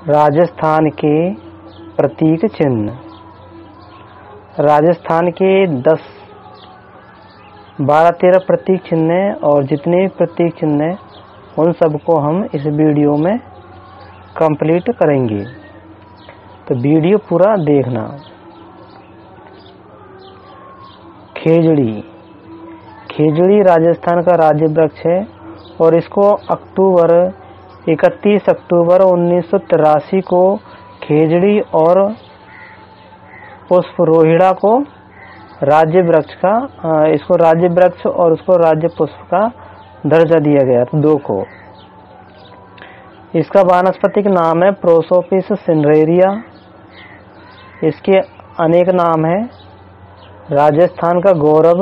राजस्थान के प्रतीक चिन्ह। राजस्थान के 12-13 प्रतीक चिन्ह हैं और जितने भी प्रतीक चिन्ह हैं उन सबको हम इस वीडियो में कंप्लीट करेंगे, तो वीडियो पूरा देखना। खेजड़ी। खेजड़ी राजस्थान का राज्य वृक्ष है और इसको 31 अक्टूबर 1983 को खेजड़ी और पुष्प रोहिड़ा को राज्य वृक्ष का इसको राज्य वृक्ष और उसको राज्य पुष्प का दर्जा दिया गया था, 2 को। इसका वानस्पतिक नाम है प्रोसोपिस सिनेरेरिया। इसके अनेक नाम हैं। राजस्थान का गौरव,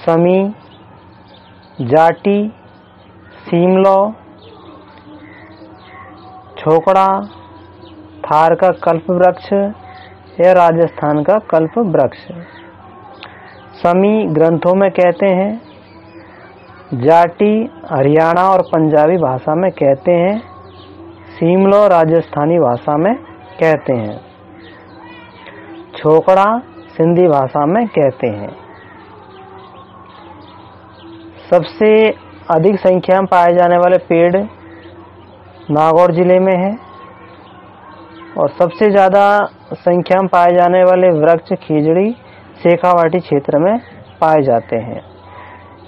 समी, जाटी, सीमलो, छोकड़ा, थार का कल्प वृक्ष या राजस्थान का कल्प वृक्ष। समी ग्रंथों में कहते हैं, जाटी हरियाणा और पंजाबी भाषा में कहते हैं, सीमलो राजस्थानी भाषा में कहते हैं, छोकड़ा सिंधी भाषा में कहते हैं। सबसे अधिक संख्या में पाए जाने वाले पेड़ नागौर जिले में है और सबसे ज़्यादा संख्या में पाए जाने वाले वृक्ष खेजड़ी शेखावाटी क्षेत्र में पाए जाते हैं।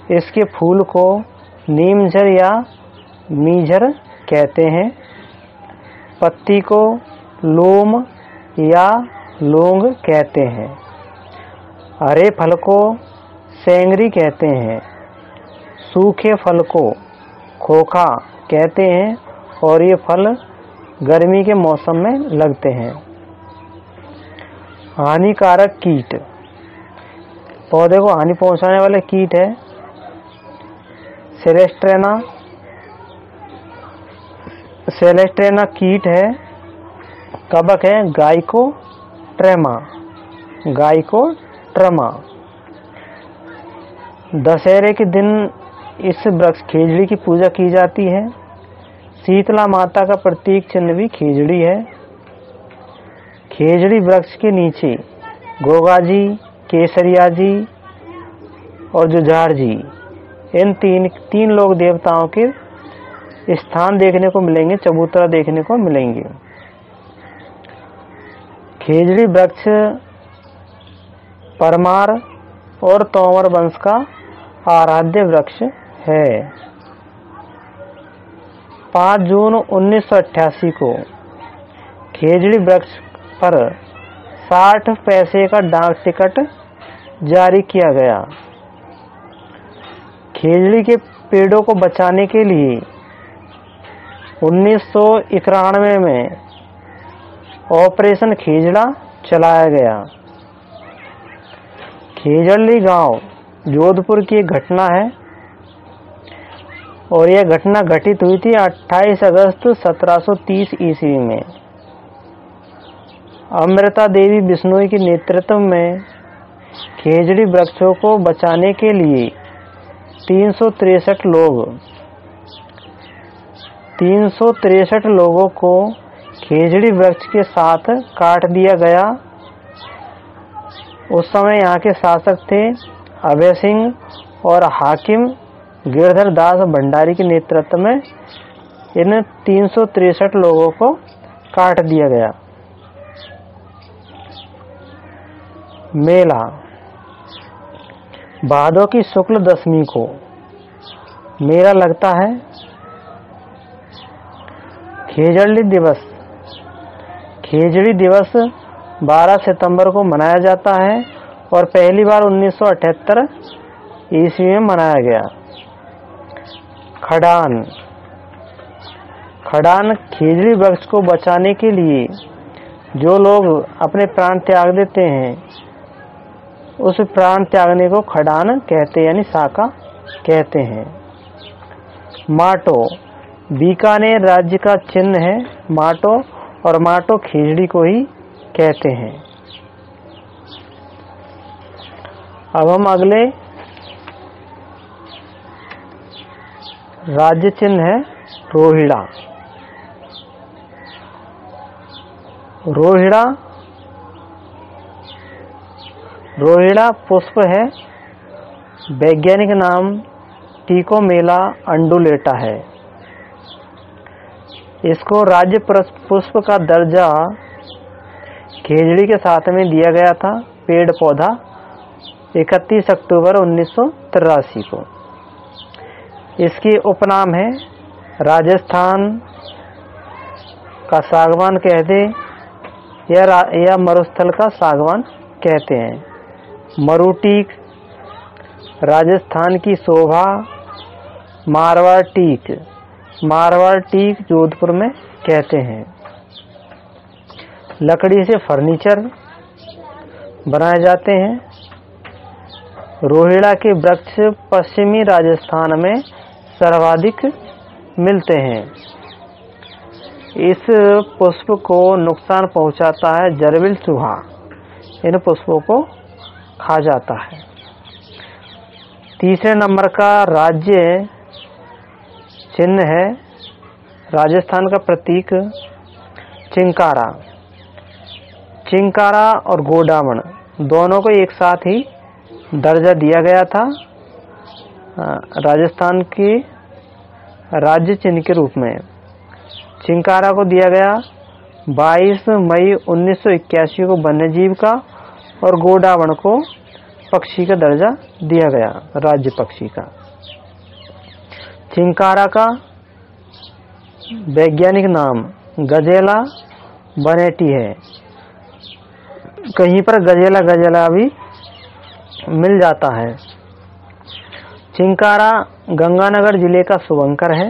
इसके फूल को नीमझर या मीझर कहते हैं। पत्ती को लोम या लोंग कहते हैं। हरे फल को सेंगरी कहते हैं। सूखे फल को खोखा कहते हैं और ये फल गर्मी के मौसम में लगते हैं। हानिकारक कीट। पौधे को हानि पहुंचाने वाले कीट है सेलेस्ट्रेना कीट है। कवक है गाइकोट्रमा। दशहरे के दिन इस वृक्ष खेजड़ी की पूजा की जाती है। शीतला माता का प्रतीक चिन्ह भी खेजड़ी है। खेजड़ी वृक्ष के नीचे गोगा जी, केसरिया जी और जुझार जी, इन तीन लोग देवताओं के स्थान देखने को मिलेंगे, चबूतरा देखने को मिलेंगे। खेजड़ी वृक्ष परमार और तोमर वंश का आराध्य वृक्ष है। 5 जून 1988 को खेजड़ी वृक्ष पर 60 पैसे का डाक टिकट जारी किया गया। खेजड़ी के पेड़ों को बचाने के लिए 1991 में ऑपरेशन खेजड़ा चलाया गया। खेजड़ी गांव जोधपुर की एक घटना है और यह घटना घटित हुई थी 28 अगस्त 1730 ईस्वी में। अमृता देवी बिश्नोई के नेतृत्व में खेजड़ी वृक्षों को बचाने के लिए 363 लोगों को खेजड़ी वृक्ष के साथ काट दिया गया। उस समय यहाँ के शासक थे अभय सिंह और हाकिम गिरधर दास भंडारी के नेतृत्व में इन 363 लोगों को काट दिया गया। मेला। भादों की शुक्ल दशमी को मेला लगता है। खेजड़ी दिवस 12 सितंबर को मनाया जाता है और पहली बार 1978 ईस्वी में मनाया गया। खड़ान खेजड़ी वृक्ष को बचाने के लिए जो लोग अपने प्राण त्याग देते हैं उस प्राण त्यागने को खड़ान कहते हैं, यानी साका कहते हैं। माटो बीकानेर राज्य का चिन्ह है माटो, और माटो खेजड़ी को ही कहते हैं। अब हम अगले राज्य चिन्ह है रोहिड़ा। रोहिड़ा, रोहिड़ा पुष्प है, वैज्ञानिक नाम टिकोमेला अंडुलेटा है। इसको राज्य पुष्प का दर्जा खेजड़ी के साथ में दिया गया था, पेड़ पौधा 31 अक्टूबर 1983 को। इसके उपनाम है राजस्थान का सागवान कहते या मरुस्थल का सागवान कहते हैं। मरुटीक, राजस्थान की शोभा, मारवाड़ टीक, मारवाड़ टीक जोधपुर में कहते हैं। लकड़ी से फर्नीचर बनाए जाते हैं। रोहिड़ा के वृक्ष पश्चिमी राजस्थान में सर्वाधिक मिलते हैं। इस पुष्प को नुकसान पहुंचाता है जरबिल चूहा, इन पुष्पों को खा जाता है। तीसरे नंबर का राज्य चिन्ह है, राजस्थान का प्रतीक चिंकारा। चिंकारा और गोडावण दोनों को एक साथ ही दर्जा दिया गया था राजस्थान के राज्य चिन्ह के रूप में। चिंकारा को दिया गया 22 मई 1981 को वन्यजीव का और गोडावण को पक्षी का दर्जा दिया गया, राज्य पक्षी का। चिंकारा का वैज्ञानिक नाम गजेला बनेटी है। कहीं पर गजेला गजेला भी मिल जाता है। चिंकारा गंगानगर जिले का शुभंकर है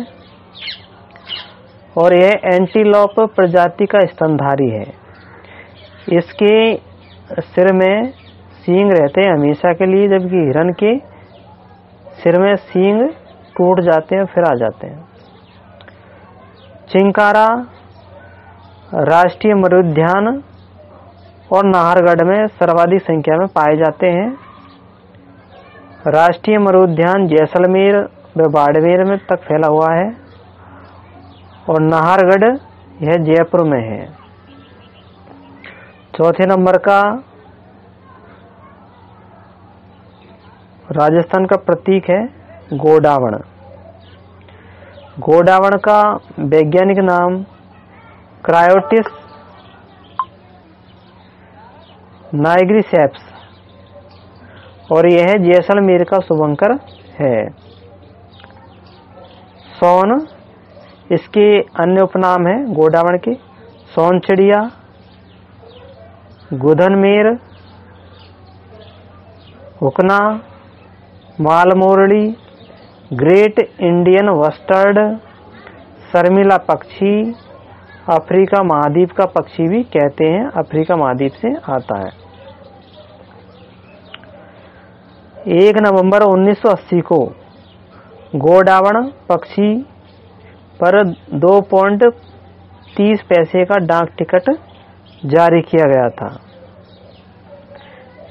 और यह एंटीलोप प्रजाति का स्तनधारी है। इसके सिर में सींग रहते हैं हमेशा के लिए, जबकि हिरन के सिर में सींग टूट जाते हैं फिर आ जाते हैं। चिंकारा राष्ट्रीय मरुद्यान और नाहरगढ़ में सर्वाधिक संख्या में पाए जाते हैं। राष्ट्रीय मरुद्यान जैसलमेर व बाड़मेर में तक फैला हुआ है और नाहरगढ़ यह जयपुर में है। चौथे नंबर का राजस्थान का प्रतीक है गोडावण। गोडावण का वैज्ञानिक नाम क्रायोटिस नाइग्रिसेप्स और यह जैसलमेर का शुभंकर है। सोन इसके अन्य उपनाम है गोडावण के, सोन चिड़िया, गुधनमेर, हुकना, मालमोरड़ी, ग्रेट इंडियन वस्टर्ड, शर्मिला पक्षी, अफ्रीका महाद्वीप का पक्षी भी कहते हैं, अफ्रीका महाद्वीप से आता है। 1 नवंबर 1980 को गोडावण पक्षी पर 2.30 पैसे का डाक टिकट जारी किया गया था।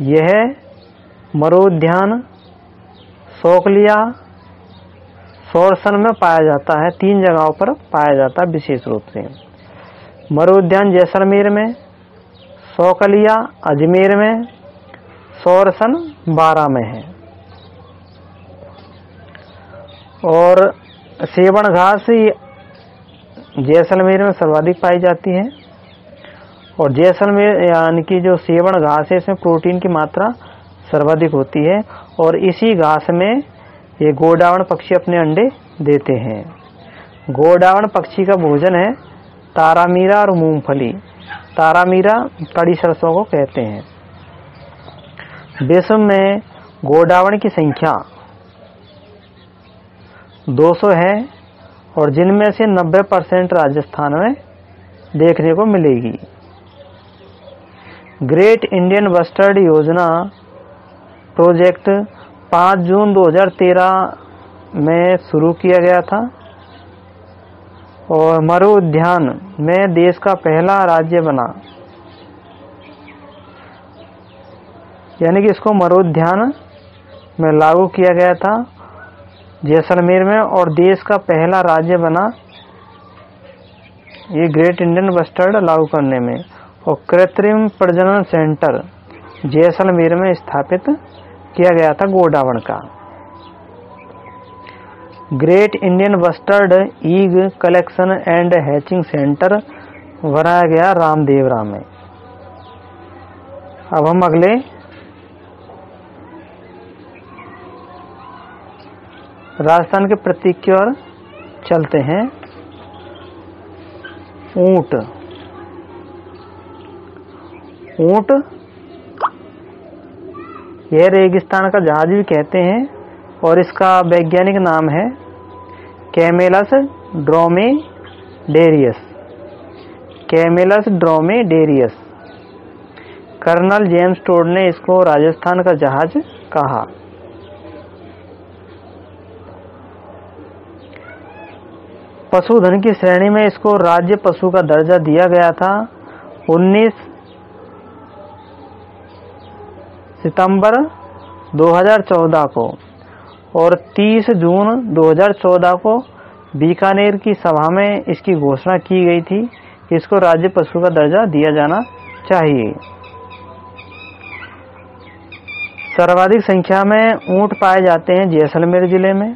यह मरुद्यान सोकलिया सोरसन में पाया जाता है। 3 जगहों पर पाया जाता है विशेष रूप से। मरुद्यान जैसलमेर में, सोकलिया अजमेर में, सोरसन बारा में है। और सेवण घास जैसलमेर में सर्वाधिक पाई जाती है और जैसलमेर यानी कि जो सेवण घास है इसमें प्रोटीन की मात्रा सर्वाधिक होती है और इसी घास में ये गोडावण पक्षी अपने अंडे देते हैं। गोडावण पक्षी का भोजन है तारामीरा और मूंगफली। तारामीरा कड़ी सरसों को कहते हैं। विश्व में गोडावण की संख्या 200 है और जिनमें से 90% राजस्थान में देखने को मिलेगी। ग्रेट इंडियन वस्टर्ड योजना प्रोजेक्ट 5 जून 2013 में शुरू किया गया था और मरु उद्यान में देश का पहला राज्य बना, यानी कि इसको मरु उद्यान में लागू किया गया था जैसलमेर में और देश का पहला राज्य बना ये ग्रेट इंडियन वस्टर्ड लागू करने में। और कृत्रिम प्रजनन सेंटर जैसलमेर में स्थापित किया गया था गोडावण का। Great Indian bustard egg collection and hatching centre बनाया गया रामदेवरा में। अब हम अगले राजस्थान के प्रतीक की ओर चलते हैं। ऊंट। ऊंट यह रेगिस्तान का जहाज भी कहते हैं और इसका वैज्ञानिक नाम है camelus dromedarius. Camelus dromedarius. Colonel James Tod ने इसको राजस्थान का जहाज कहा। पशुधन की श्रेणी में इसको राज्य पशु का दर्जा दिया गया था 19 सितंबर 2014 को और 30 जून 2014 को बीकानेर की सभा में इसकी घोषणा की गई थी कि इसको राज्य पशु का दर्जा दिया जाना चाहिए। सर्वाधिक संख्या में ऊंट पाए जाते हैं जैसलमेर जिले में।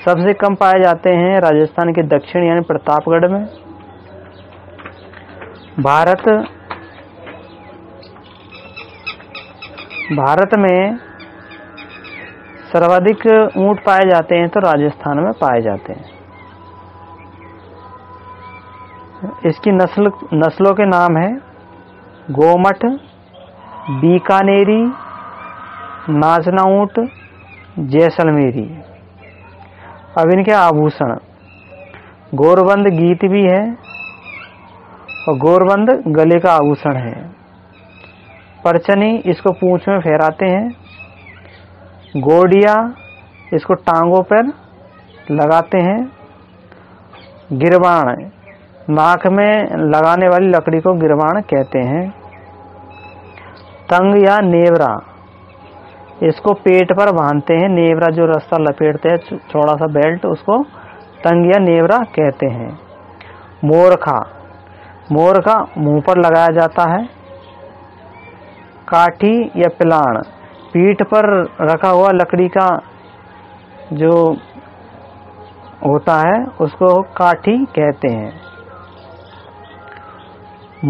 सबसे कम पाए जाते हैं राजस्थान के दक्षिण यानी प्रतापगढ़ में। भारत में सर्वाधिक ऊंट पाए जाते हैं तो राजस्थान में पाए जाते हैं। इसकी नस्लों के नाम है गोमठ, बीकानेरी, नाचना ऊंट, जैसलमेरी। अब इनके आभूषण, गोरबंद गीत भी है और गोरबंद गले का आभूषण है। परचनी इसको पूंछ में फहराते हैं। गोडिया इसको टांगों पर लगाते हैं। गिरबाण नाक में लगाने वाली लकड़ी को गिरबाण कहते हैं। तंग या नेवरा इसको पेट पर बांधते हैं। नेवरा जो रस्सा लपेटते हैं चौड़ा सा बेल्ट, उसको तंग या नेवरा कहते हैं। मोरखा, मोरखा मुंह पर लगाया जाता है। काठी या पिलाण पीठ पर रखा हुआ लकड़ी का जो होता है उसको काठी कहते हैं।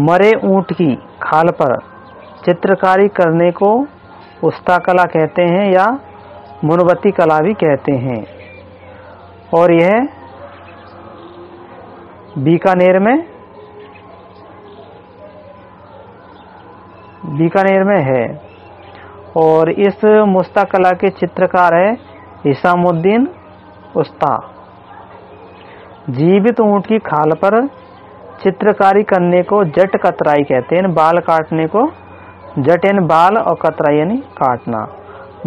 मरे ऊंट की खाल पर चित्रकारी करने को उस्ता कला कहते हैं या मुनबती कला भी कहते हैं और यह बीकानेर में है। और इस मुस्ता कला के चित्रकार है हिसामुद्दीन उस्ता। जीवित ऊंट की खाल पर चित्रकारी करने को जट कतराई कहते हैं। बाल काटने को जट यानी बाल और कतराई यानी काटना।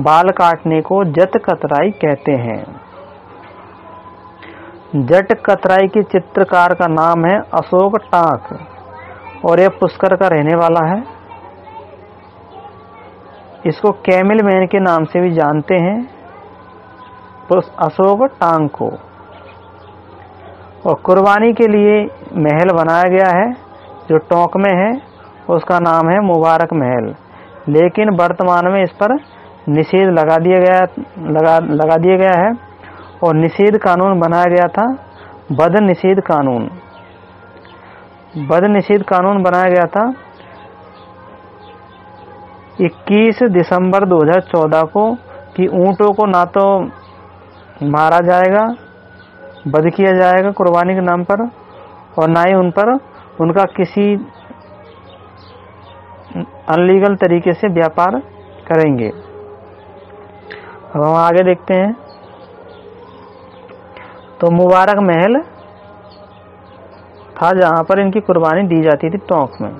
बाल काटने को जट कतराई कहते हैं। जट कतराई के चित्रकार का नाम है अशोक टाक और यह पुष्कर का रहने वाला है। इसको कैमिल मैन के नाम से भी जानते हैं अशोक टांग को। और कुर्बानी के लिए महल बनाया गया है जो टोंक में है, उसका नाम है मुबारक महल। लेकिन वर्तमान में इस पर निषेध लगा दिया गया है और निषेध कानून बनाया गया था। वध निषेध कानून बनाया गया था 21 दिसंबर 2014 को कि ऊंटों को ना तो मारा जाएगा, वध किया जाएगा कुर्बानी के नाम पर, और ना ही उन पर उनका किसी अनलीगल तरीके से व्यापार करेंगे। अब हम आगे देखते हैं। तो मुबारक महल था जहां पर इनकी कुर्बानी दी जाती थी टोंक में।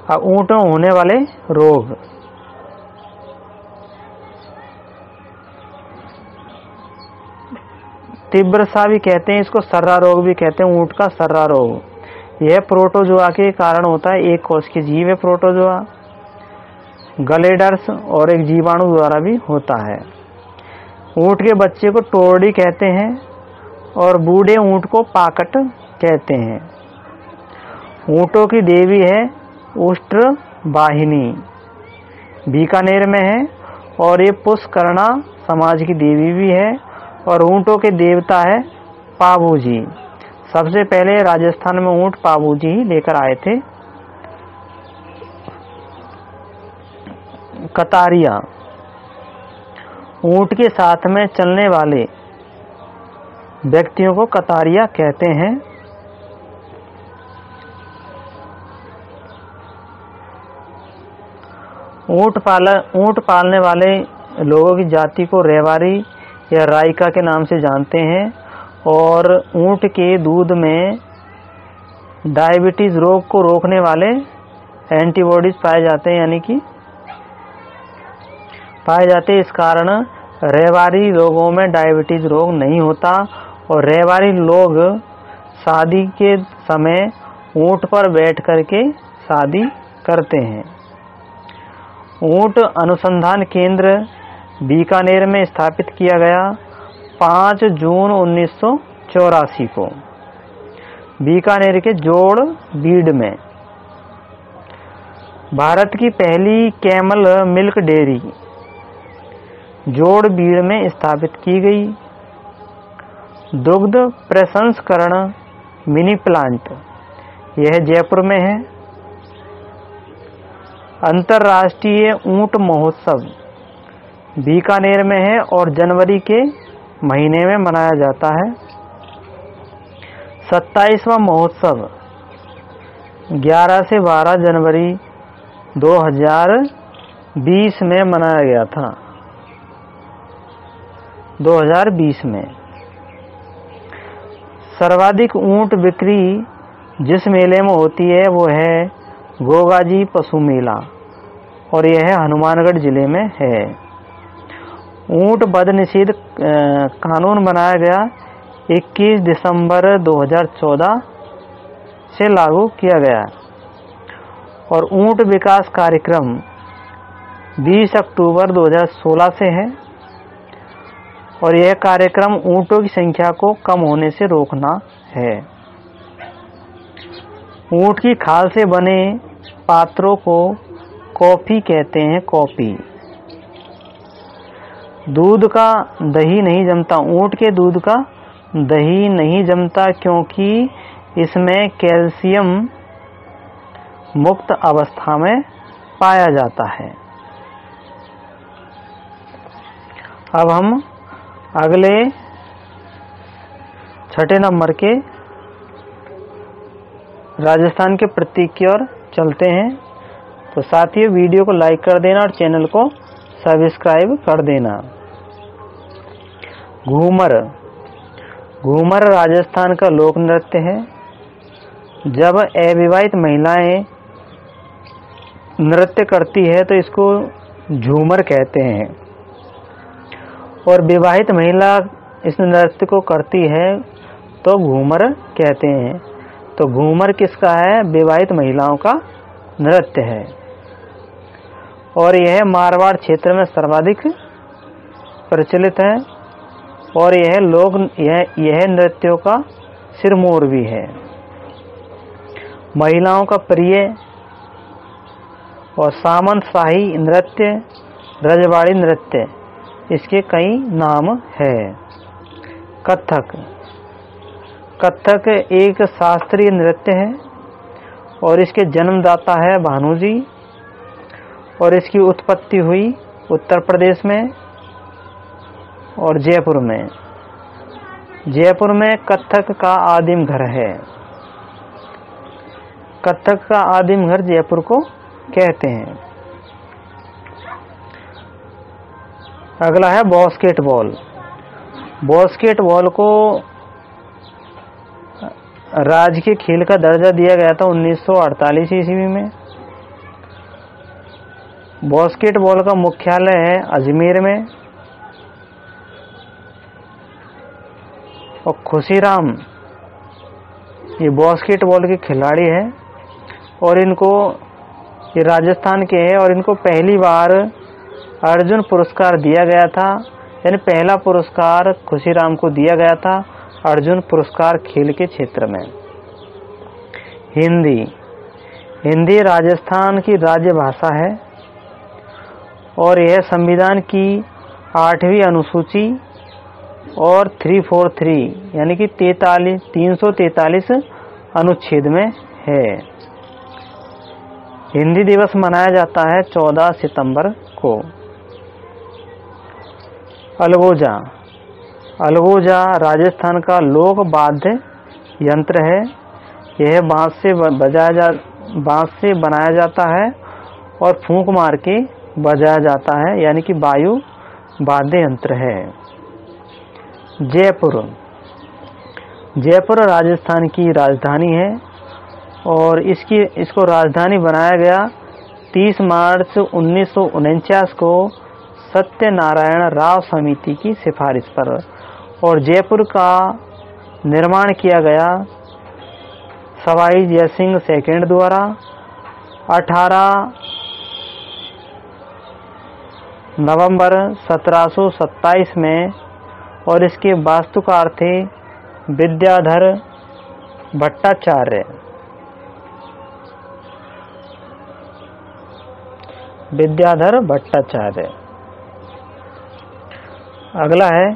अब ऊंटों होने वाले रोग। तीव्र सा भी कहते हैं इसको, सर्रा रोग भी कहते हैं। ऊंट का सर्रा रोग यह प्रोटोजोआ के कारण होता है। एक कोश के जीव है प्रोटोजोआ। गलेडर्स और एक जीवाणु द्वारा भी होता है। ऊंट के बच्चे को टोरडी कहते हैं और बूढ़े ऊंट को पाकट कहते हैं। ऊँटों की देवी है उष्ट्रवाहिनी, बीकानेर में है। और ये पुष्करणा समाज की देवी भी है। और ऊँटों के देवता है पाबूजी। सबसे पहले राजस्थान में ऊँट पाबूजी ही लेकर आए थे। कतारिया, ऊँट के साथ में चलने वाले व्यक्तियों को कतारिया कहते हैं। ऊँट पालने वाले लोगों की जाति को रेवारी या राइका के नाम से जानते हैं। और ऊँट के दूध में डायबिटीज रोग को रोकने वाले एंटीबॉडीज पाए जाते हैं, यानी कि पाए जाते हैं। इस कारण रेवारी लोगों में डायबिटीज रोग नहीं होता। और रेवारी लोग शादी के समय ऊँट पर बैठ करके शादी करते हैं। ऊँट अनुसंधान केंद्र बीकानेर में स्थापित किया गया 5 जून 1984 को, बीकानेर के जोड़ बीड में। भारत की पहली कैमल मिल्क डेयरी जोड़ बीड़ में स्थापित की गई। दुग्ध प्रसंस्करण मिनी प्लांट यह जयपुर में है। अंतर्राष्ट्रीय ऊंट महोत्सव बीकानेर में है और जनवरी के महीने में मनाया जाता है। 27वां महोत्सव 11 से 12 जनवरी 2020 में मनाया गया था। 2020 में सर्वाधिक ऊंट बिक्री जिस मेले में होती है वो है गोगाजी पशु मेला और यह हनुमानगढ़ जिले में है। ऊंट वध निषेध कानून बनाया गया 21 दिसंबर 2014 से लागू किया गया और ऊंट विकास कार्यक्रम 20 अक्टूबर 2016 से है और यह कार्यक्रम ऊंटों की संख्या को कम होने से रोकना है। ऊंट की खाल से बने पात्रों को कॉफी कहते हैं। कॉफी दूध का दही नहीं जमता। ऊंट के दूध का दही नहीं जमता क्योंकि इसमें कैल्शियम मुक्त अवस्था में पाया जाता है। अब हम अगले 6 नंबर के राजस्थान के प्रतीक की ओर चलते हैं। तो साथियों वीडियो को लाइक कर देना और चैनल को सब्सक्राइब कर देना। घूमर, घूमर राजस्थान का लोक नृत्य है। जब अविवाहित महिलाएं नृत्य करती है तो इसको झूमर कहते हैं और विवाहित महिला इस नृत्य को करती है तो घूमर कहते हैं। तो घूमर किसका है? विवाहित महिलाओं का नृत्य है और यह मारवाड़ क्षेत्र में सर्वाधिक प्रचलित है और यह नृत्यों का सिरमौर भी है। महिलाओं का प्रिय और सामंतशाही नृत्य रजवाड़ी नृत्य, इसके कई नाम है। कथक, कथक एक शास्त्रीय नृत्य है और इसके जन्मदाता है भानु जी और इसकी उत्पत्ति हुई उत्तर प्रदेश में और जयपुर में। जयपुर में कथक का आदिम घर है। कथक का आदिम घर जयपुर को कहते हैं। अगला है बास्केटबॉल। बास्केटबॉल को राजकीय खेल का दर्जा दिया गया था 1948 ईस्वी में। बास्केटबॉल का मुख्यालय है अजमेर में और खुशीराम ये बास्केटबॉल के खिलाड़ी हैं और ये राजस्थान के हैं और इनको पहली बार अर्जुन पुरस्कार दिया गया था, यानी पहला पुरस्कार खुशीराम को दिया गया था अर्जुन पुरस्कार खेल के क्षेत्र में। हिंदी, हिंदी राजस्थान की राज्य भाषा है और यह संविधान की 8वीं अनुसूची और 343 यानी कि 343 अनुच्छेद में है। हिंदी दिवस मनाया जाता है 14 सितंबर को। अलगोजा। अलगोजा राजस्थान का लोक वाद्य यंत्र है। यह बांस से बनाया जाता है और फूंक मार के बजाया जाता है, यानी कि वायु वाद्य यंत्र है। जयपुर। जयपुर राजस्थान की राजधानी है और इसको राजधानी बनाया गया 30 मार्च 1949 को सत्यनारायण राव समिति की सिफारिश पर, और जयपुर का निर्माण किया गया सवाई जयसिंह सेकंड द्वारा 18 नवंबर 1727 में, और इसके वास्तुकार थे विद्याधर भट्टाचार्य। विद्याधर भट्टाचार्य। अगला है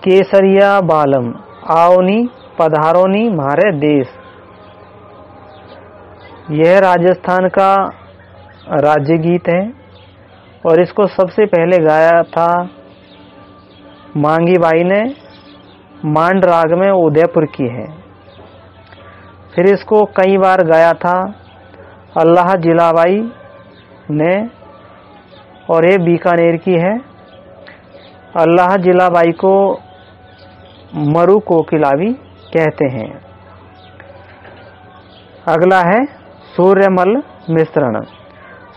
केसरिया बालम आओनी पधारोनी म्हारे देश। यह राजस्थान का राज्य गीत है और इसको सबसे पहले गाया था मांगी बाई ने। मांड राग में उदयपुर की है। फिर इसको कई बार गाया था अल्लाह जिलाबाई ने, और ये बीकानेर की है। अल्लाह जिलाबाई को मरु कोकिला भी कहते हैं। अगला है सूर्यमल मिश्रण।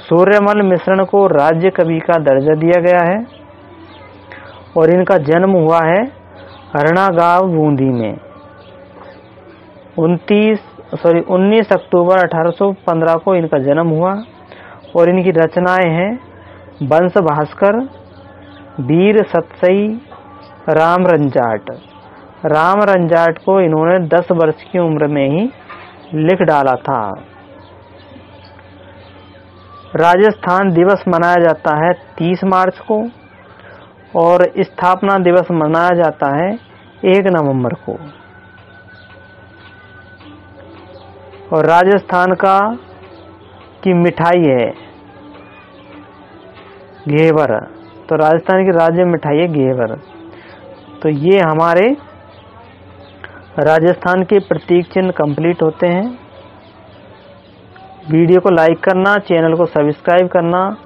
सूर्यमल मिश्रण को राज्य कवि का दर्जा दिया गया है और इनका जन्म हुआ है हरना गांव बूंदी में 19 अक्टूबर 1815 को इनका जन्म हुआ। और इनकी रचनाएं हैं वंश भास्कर, वीर सतसई, राम रंजाट। राम रंजाट को इन्होंने 10 वर्ष की उम्र में ही लिख डाला था। राजस्थान दिवस मनाया जाता है 30 मार्च को और स्थापना दिवस मनाया जाता है 1 नवंबर को। और राजस्थान की मिठाई है घेवर। तो राजस्थान की राज्य मिठाई है घेवर। तो ये हमारे राजस्थान के प्रतीक चिन्ह कंप्लीट होते हैं। वीडियो को लाइक करना, चैनल को सब्सक्राइब करना।